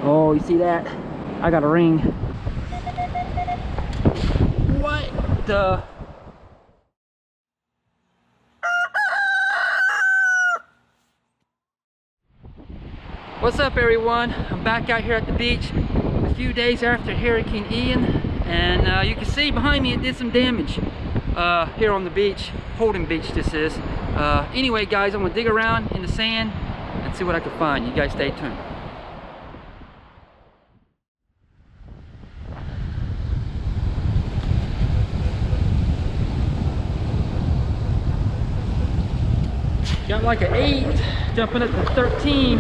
Oh, you see that? I got a ring. What the? What's up, everyone? I'm back out here at the beach a few days after Hurricane Ian, and you can see behind me it did some damage here on the beach. Holden Beach this is. Anyway guys, I'm gonna dig around in the sand and see what I can find. You guys stay tuned. Got like an 8, jumping up to 13.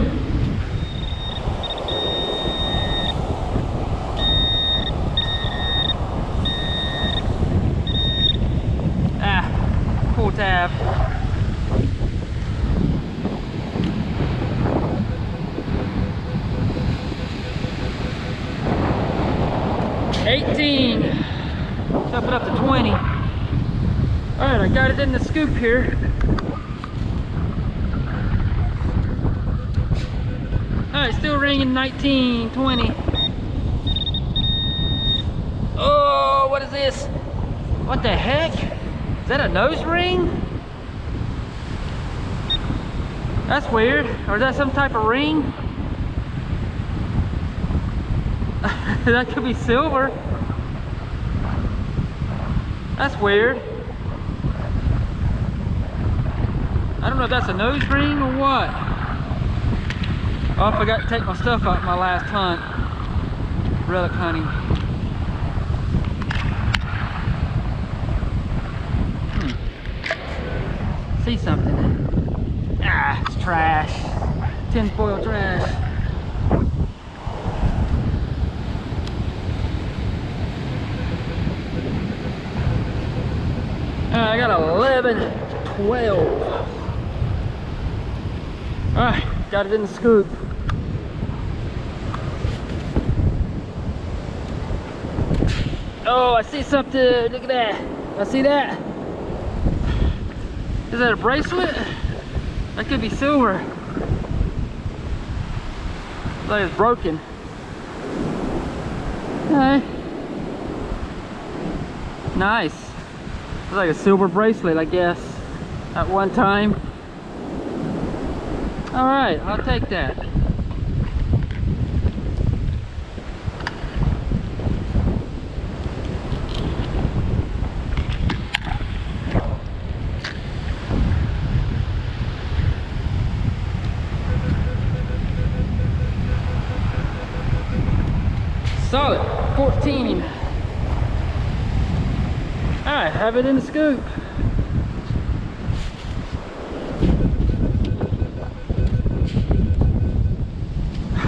Pull tab. $18. Jumping up to 20. Alright, I got it in the scoop here. Alright, still ringing. 19, 20. Oh, what is this? What the heck? Is that a nose ring? That's weird. Or is that some type of ring? That could be silver. That's weird. I don't know if that's a nose ring or what. Oh, I forgot to take my stuff out my last hunt. Relic hunting. See something. Ah, it's trash. Tinfoil trash. I got 11, 12. Alright, got it in the scoop. Oh, I see something. Look at that. I see that. Is that a bracelet? That could be silver. Looks like it's broken. Okay. Nice. Looks like a silver bracelet, I guess, at one time. Alright, I'll take that. Solid, 14. Alright, have it in the scoop.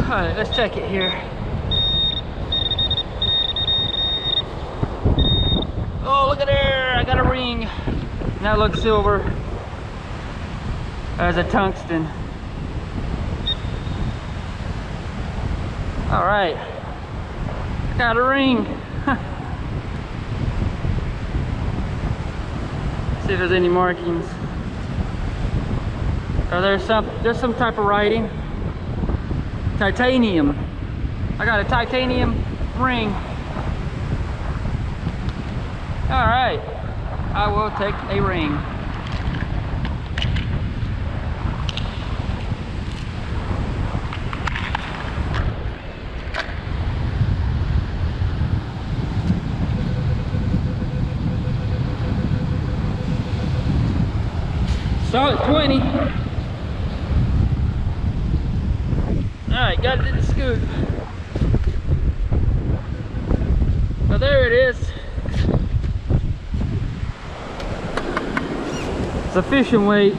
Alright, let's check it here. Oh, look at there! I got a ring. That looks silver. There's a tungsten. Alright. Got a ring. See if there's any markings. Are there's some type of writing. Titanium. I got a titanium ring. Alright. I will take a ring. Solid 20. Alright, got it in the scoop. Well, there it is. It's a fishing weight.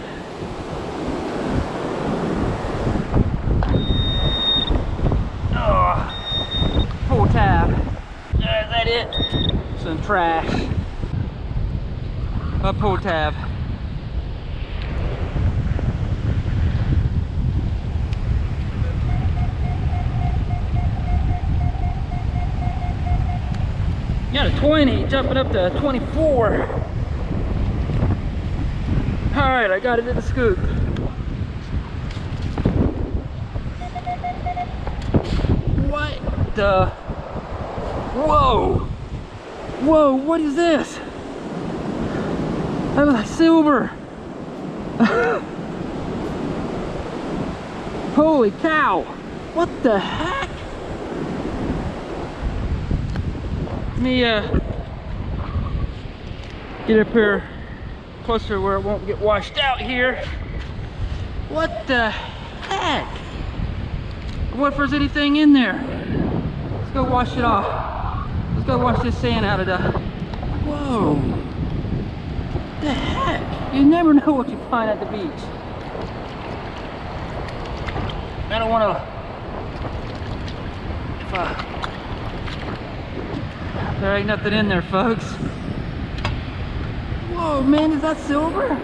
Oh, pull tab. Is that it? Some trash. A pull tab. Got a 20, jumping up to 24. Alright, I got it in the scoop. the? Whoa! Whoa, what is this? That looks like silver. Holy cow! What the heck? Let me get up here closer where it won't get washed out here. What the heck? I wonder if there's anything in there. Let's go wash it off. Let's go wash this sand out of the... Whoa! What the heck? You never know what you find at the beach. I don't want to... There ain't nothing in there, folks. Whoa, man, is that silver?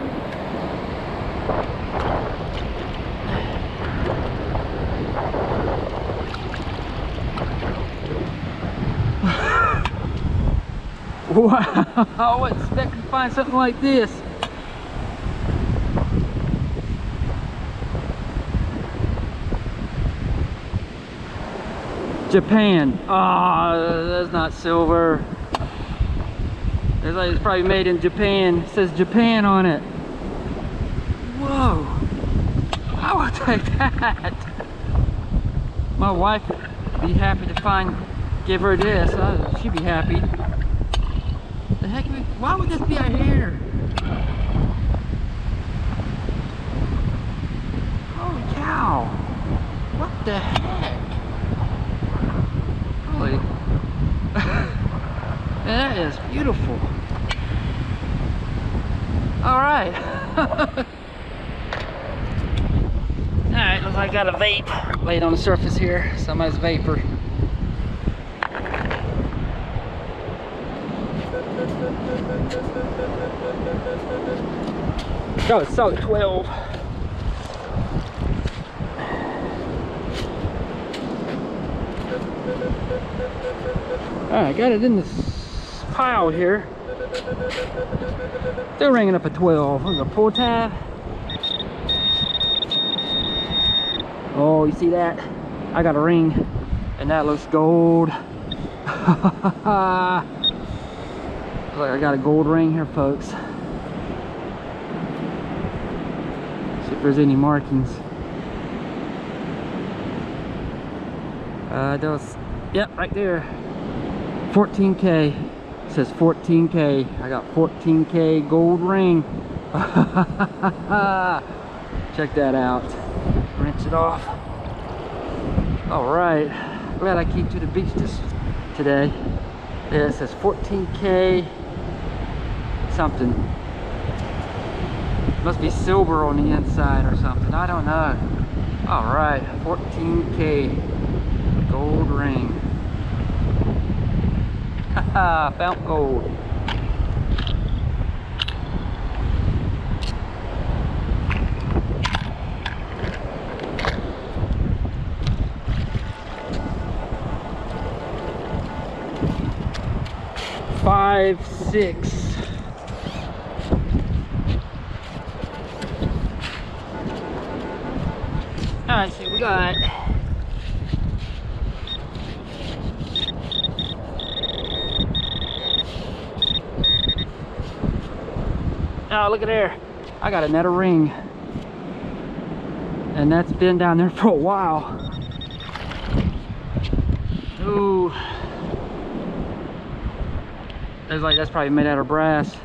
Wow, I wasn't expecting to find something like this. Japan. Oh, that's not silver. It's probably made in Japan. It says Japan on it. Whoa. I will take that. My wife would be happy to give her this. She'd be happy. The heck? Why would this be out here? Holy cow. What the heck? Holy. That is beautiful. All right. All right, looks like I got a vape laid on the surface here. Somebody's vapor. Oh, it's salt 12. Alright, got it in this pile here. Still ringing up a 12. There's a pull tab. Oh, you see that? I got a ring, and that looks gold. Looks like I got a gold ring here, folks. See if there's any markings. Those, yep, right there. 14K. It says 14K. I got 14K gold ring. Check that out. Rinse it off. All right. Glad I came to the beach today. Yeah, it says 14K something. Must be silver on the inside or something. I don't know. All right, 14K gold ring. Haha, found gold. Five, 6. Alright, see what we got. Oh, look at there. I got another ring. And that's been down there for a while. Ooh. It's like that's probably made out of brass.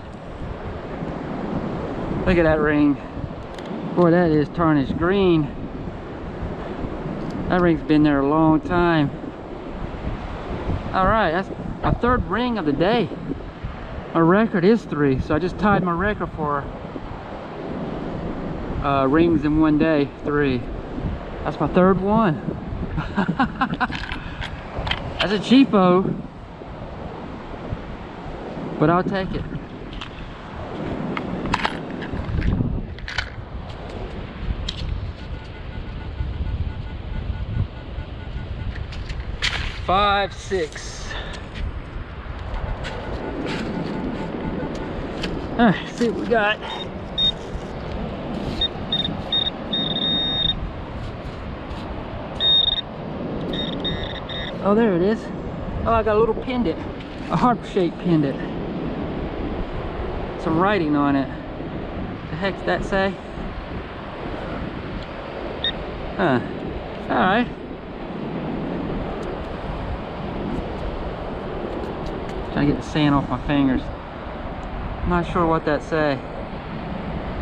Look at that ring. Boy, that is tarnished green. That ring's been there a long time. All right, that's my third ring of the day. My record is 3, so I just tied my record for rings in one day, 3. That's my third one. That's a cheapo, but I'll take it. Five, 6. All right, see what we got. Oh, there it is. Oh, I got a little pendant, a harp-shaped pendant. Some writing on it. The heck's that say? Huh. Alright. Trying to get the sand off my fingers. I'm not sure what that say.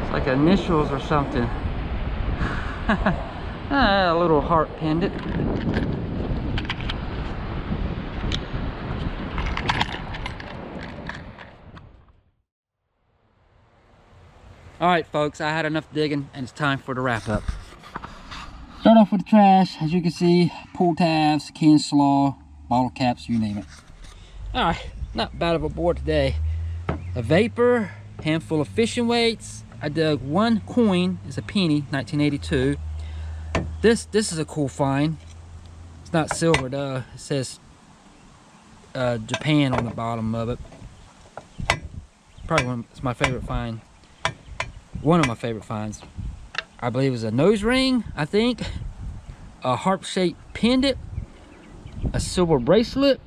It's like initials or something. A little heart pendant. Alright folks, I had enough digging and it's time for the wrap up. Start off with the trash. As you can see, pull tabs, can slaw, bottle caps, you name it. Alright, not bad of a board today. A vapor, handful of fishing weights. I dug one coin, it's a penny, 1982. This is a cool find. It's not silver though. It says Japan on the bottom of it. Probably it's my favorite find. One of my favorite finds. I believe it was a nose ring, I think. A harp-shaped pendant. A silver bracelet.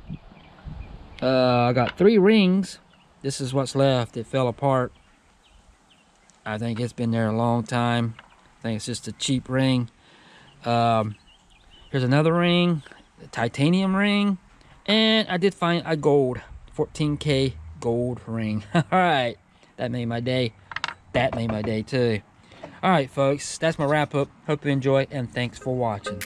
I got 3 rings. This is what's left. It fell apart. I think it's been there a long time. I think it's just a cheap ring. Here's another ring, a titanium ring, and I did find a gold 14K gold ring. All right, that made my day. That made my day too. All right folks, that's my wrap up. Hope you enjoy and thanks for watching.